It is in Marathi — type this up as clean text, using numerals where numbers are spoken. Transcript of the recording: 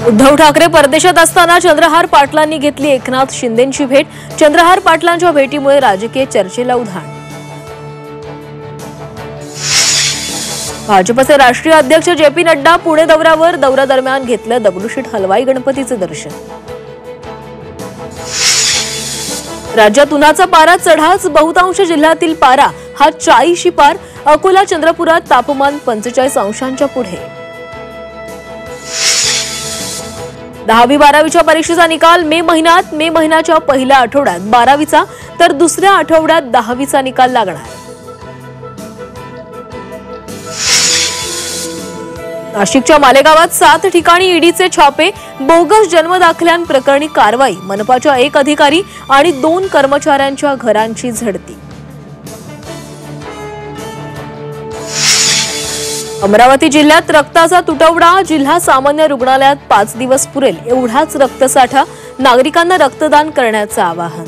उद्धव ठाकरे परदेशात असताना चंद्रहार पाटलांनी घेतली एकनाथ शिंदेंची भेट। चंद्रहार पाटलांच्या भेटीमुळे राजकीय चर्चेला उधाण। भाजपचे राष्ट्रीय अध्यक्ष जे.पी. नड्डा पुणे दौऱ्यावर। दौऱ्यादरम्यान घेतलं दगडूशेठ हलवाई गणपतीचे दर्शन। राज्यात उन्हाचा पारा चढाच। बहुतांश जिल्ह्यातील पारा हा 40शी पार। अकोला चंद्रपुरात तापमान 45 अंशांच्या पुढे। 10वी-12वीच्या परीक्षेचा निकाल मे महिन्याच्या पहिल्या आठवड्यात 12वीचा तर दुसऱ्या आठवड्यात 10वीचा निकाल लागणार। नाशिकच्या मालेगावात 7 ठिकाणी ईडीचे छापे। बोगस जन्मदाखल्यांप्रकरणी कारवाई। मनपाच्या 1 अधिकारी आणि 2 कर्मचाऱ्यांच्या घरांची झडती। अमरावती जिल्ह्यात रक्ताचा तुटवडा। जिल्हा सामान्य रुग्णालयात 5 दिवस पुरेल एवढाच रक्तसाठा। नागरिकांना रक्तदान करण्याचं आवाहन।